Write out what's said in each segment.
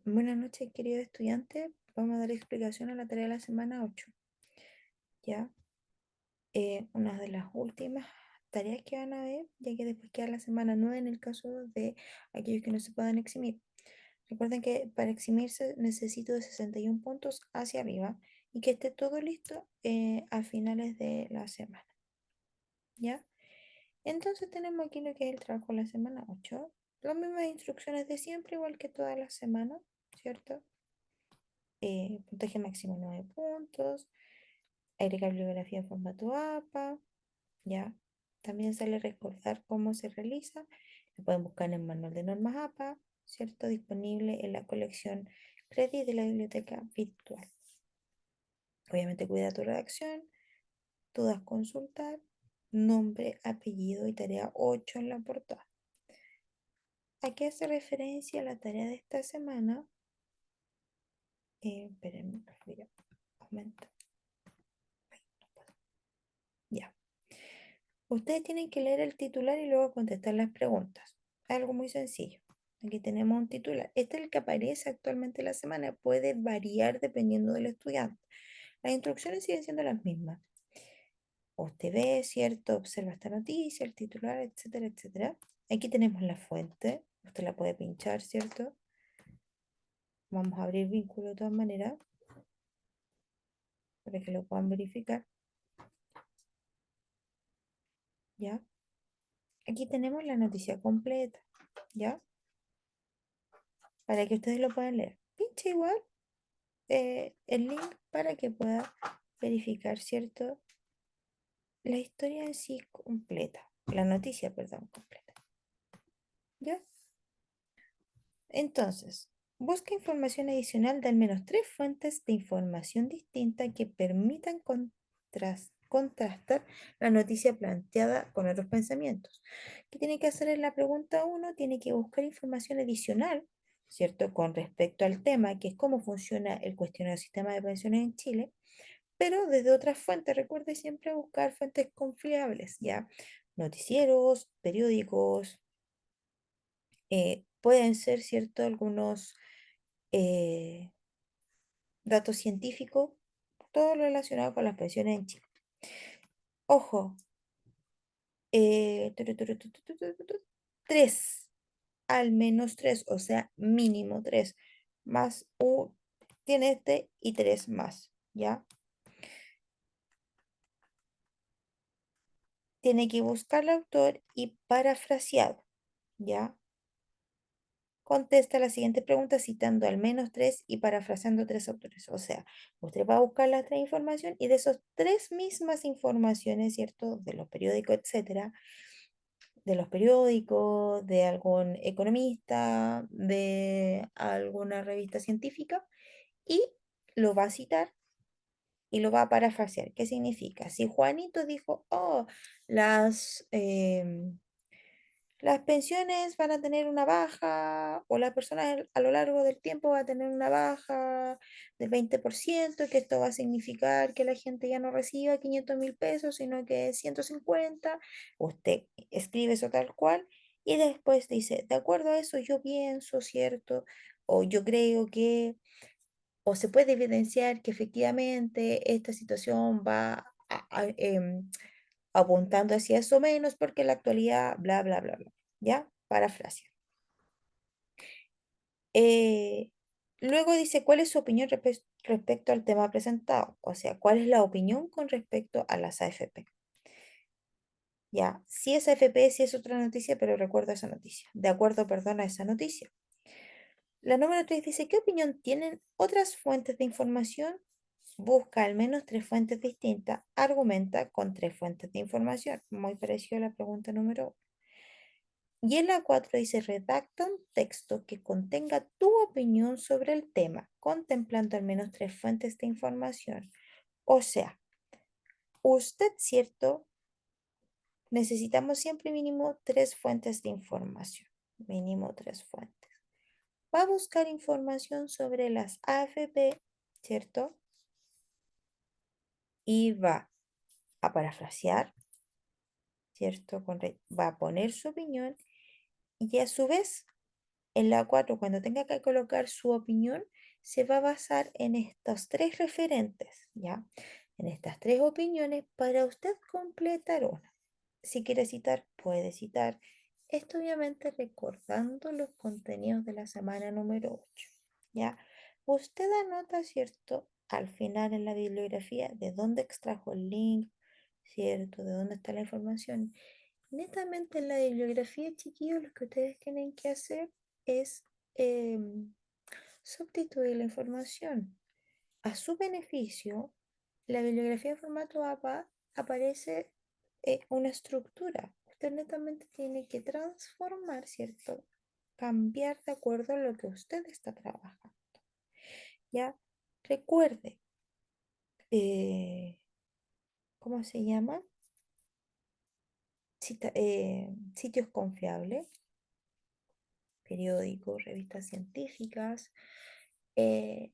Buenas noches, querido estudiante. Vamos a dar explicación a la tarea de la semana 8. ¿Ya? Una de las últimas tareas que van a ver, ya que después queda la semana 9 en el caso de aquellos que no se puedan eximir. Recuerden que para eximirse necesito de 61 puntos hacia arriba y que esté todo listo a finales de la semana. ¿Ya? Entonces tenemos aquí lo que es el trabajo de la semana 8. Las mismas instrucciones de siempre, igual que todas las semanas, ¿cierto? Puntaje máximo 9 puntos, agregar bibliografía en formato APA, ¿ya? También sale recordar cómo se realiza. Lo pueden buscar en el manual de normas APA, ¿cierto? Disponible en la colección Credit de la biblioteca virtual. Obviamente cuida tu redacción, dudas consultar, nombre, apellido y tarea 8 en la portada. ¿A qué hace referencia la tarea de esta semana? Espérenme, voy a aumentar. Ya. Ustedes tienen que leer el titular y luego contestar las preguntas. Algo muy sencillo. Aquí tenemos un titular. Este es el que aparece actualmente en la semana. Puede variar dependiendo del estudiante. Las instrucciones siguen siendo las mismas. Usted ve, ¿cierto? Observa esta noticia, el titular, etcétera, etcétera. Aquí tenemos la fuente. Usted la puede pinchar, ¿cierto? Vamos a abrir vínculo de todas maneras para que lo puedan verificar. ¿Ya? Aquí tenemos la noticia completa. ¿Ya? Para que ustedes lo puedan leer. Pinche igual el link para que pueda verificar, ¿cierto? La historia en sí completa, la noticia, perdón, completa. ¿Ya? Entonces, busca información adicional de al menos 3 fuentes de información distinta que permitan contrastar la noticia planteada con otros pensamientos. ¿Qué tiene que hacer en la pregunta 1? Tiene que buscar información adicional, ¿cierto? Con respecto al tema, que es cómo funciona el cuestionario del sistema de pensiones en Chile, pero desde otras fuentes. Recuerde siempre buscar fuentes confiables, ¿ya? Noticieros, periódicos, pueden ser, ¿cierto? Algunos eh, datos científicos, todo lo relacionado con las pensiones en Chile. Ojo, tres, al menos tres, o sea, mínimo tres, más tiene este y tres más, ¿ya? Tiene que buscar el autor y parafraseado, ¿ya? Contesta la siguiente pregunta citando al menos tres y parafraseando 3 autores. O sea, usted va a buscar las 3 informaciones y de esas 3 mismas informaciones, ¿cierto? De los periódicos, etcétera, de los periódicos, de algún economista, de alguna revista científica, y lo va a citar y lo va a parafrasear. ¿Qué significa? Si Juanito dijo, oh, las pensiones van a tener una baja, o la persona a lo largo del tiempo va a tener una baja del 20%, que esto va a significar que la gente ya no reciba 500.000 pesos, sino que 150. Usted escribe eso tal cual y después dice, de acuerdo a eso yo pienso, ¿cierto? O yo creo que, o se puede evidenciar que efectivamente esta situación va apuntando hacia eso menos porque en la actualidad, bla, bla, bla, bla. ¿Ya? Parafrasia. Eh, Luego dice, ¿cuál es su opinión respecto al tema presentado? O sea, ¿cuál es la opinión con respecto a las AFP? Ya, si es AFP, si es otra noticia, pero recuerdo esa noticia. De acuerdo, perdón, a esa noticia. La número 3 dice, ¿qué opinión tienen otras fuentes de información? Busca al menos 3 fuentes distintas, argumenta con 3 fuentes de información. Muy parecido a la pregunta número 1. Y en la 4 dice, redacta un texto que contenga tu opinión sobre el tema, contemplando al menos 3 fuentes de información. O sea, usted, ¿cierto? Necesitamos siempre mínimo 3 fuentes de información. Mínimo 3 fuentes. Va a buscar información sobre las AFP, ¿cierto? Y va a parafrasear, ¿cierto? Va a poner su opinión y a su vez En la 4 cuando tenga que colocar su opinión, se va a basar en estos tres referentes, ¿ya? En estas tres opiniones para usted completar una. Si quiere citar, puede citar. Esto obviamente recordando los contenidos de la semana número 8, ¿ya? Usted anota, ¿cierto? Al final en la bibliografía de dónde extrajo el link, ¿cierto? De dónde está la información. Netamente en la bibliografía, chiquillos, lo que ustedes tienen que hacer es sustituir la información. A su beneficio, la bibliografía en formato APA aparece una estructura. Usted netamente tiene que transformar, ¿cierto? Cambiar de acuerdo a lo que usted está trabajando. ¿Ya? Recuerde, eh, ¿cómo se llama? Sitios confiables, periódicos, revistas científicas,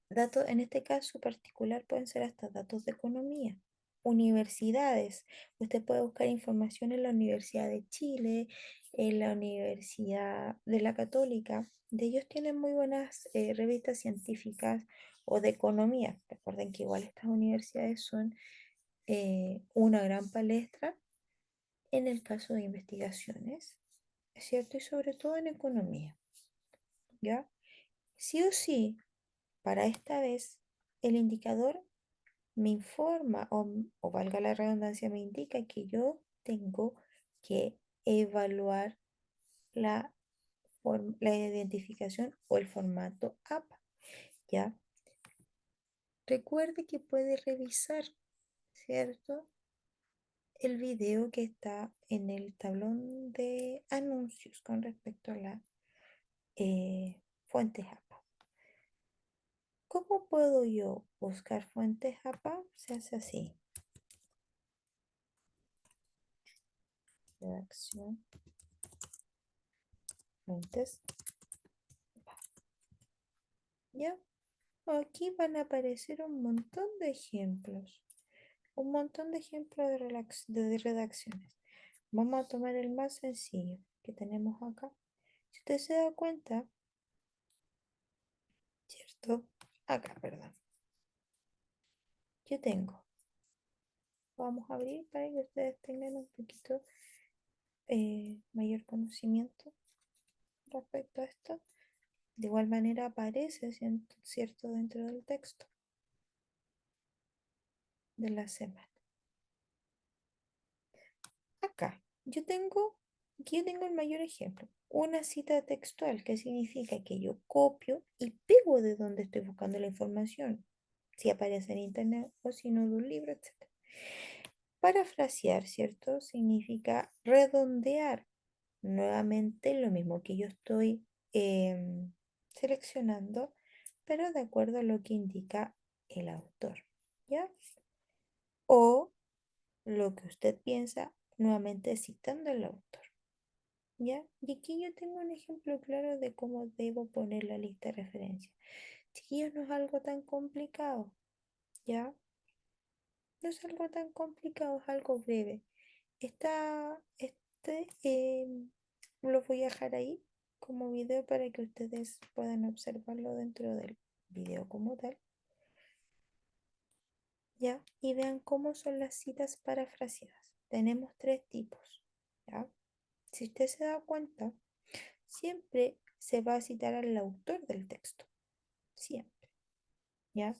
datos, en este caso particular pueden ser hasta datos de economía. Universidades, usted puede buscar información en la Universidad de Chile, en la Universidad de la Católica. De ellos tienen muy buenas revistas científicas o de economía. Recuerden que igual estas universidades son una gran palestra en el caso de investigaciones, ¿es cierto? Y sobre todo en economía, ¿ya? Sí o sí, para esta vez, el indicador me informa o valga la redundancia, me indica que yo tengo que evaluar la, la identificación o el formato APA, ¿ya? Recuerde que puede revisar, ¿cierto? El video que está en el tablón de anuncios con respecto a la fuentes APA. ¿Cómo puedo yo buscar fuentes APA? Se hace así. Redacción, fuentes. ¿Ya? Aquí van a aparecer un montón de ejemplos. Un montón de ejemplos de redacciones. Vamos a tomar el más sencillo que tenemos acá. Si usted se da cuenta, ¿cierto? Acá, perdón. Yo tengo. Vamos a abrir para que ustedes tengan un poquito mayor conocimiento respecto a esto. De igual manera aparece, ¿cierto? Dentro del texto de la semana. Acá, aquí yo tengo el mayor ejemplo. Una cita textual, que significa que yo copio y pego de donde estoy buscando la información, si aparece en internet o si no de un libro, etc. Parafrasear, ¿cierto? Significa redondear nuevamente lo mismo que yo estoy seleccionando, pero de acuerdo a lo que indica el autor, ¿ya? O lo que usted piensa, nuevamente citando al autor. ¿Ya? Y aquí yo tengo un ejemplo claro de cómo debo poner la lista de referencias. Chiquillos, no es algo tan complicado, ¿ya? No es algo tan complicado, es algo breve. Lo voy a dejar ahí como video para que ustedes puedan observarlo dentro del video como tal, ¿ya? Y vean cómo son las citas parafraseadas. Tenemos tres tipos, ¿ya? Si usted se da cuenta, siempre se va a citar al autor del texto, siempre, ¿ya?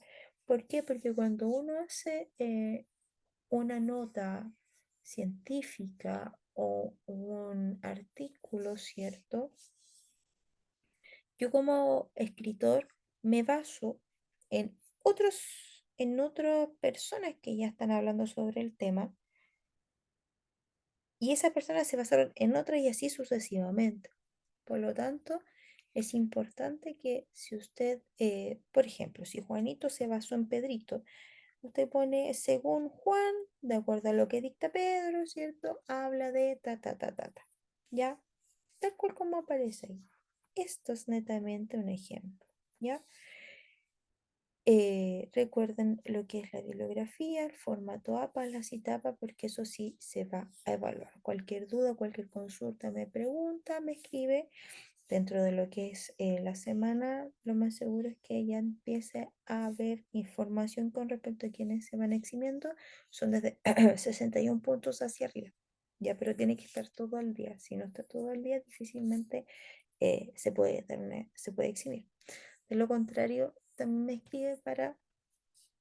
¿Por qué? Porque cuando uno hace una nota científica o un artículo, ¿cierto? Yo como escritor me baso en en otras personas que ya están hablando sobre el tema y esas personas se basaron en otras y así sucesivamente. Por lo tanto, es importante que si usted, por ejemplo, si Juanito se basó en Pedrito, usted pone según Juan, de acuerdo a lo que dicta Pedro, ¿cierto? Habla de ta, ta, ta, ta, ta. ¿Ya? Tal cual como aparece ahí. Esto es netamente un ejemplo, ¿ya? Recuerden lo que es la bibliografía, el formato APA, la cita APA, porque eso sí se va a evaluar. Cualquier duda, cualquier consulta me pregunta, me escribe Dentro de lo que es la semana, lo más seguro es que ya empiece a haber información con respecto a quienes se van eximiendo. Son desde 61 puntos hacia arriba. Ya, pero tiene que estar todo al día. Si no está todo al día, difícilmente se puede eximir. De lo contrario, también me escribe para,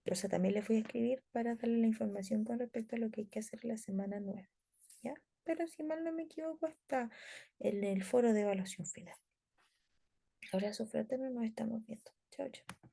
o sea, también les voy a escribir para darle la información con respecto a lo que hay que hacer la semana 9. ¿Ya? Pero si mal no me equivoco, está en el foro de evaluación final. Abrazo fraterno, nos estamos viendo. Chao, chao.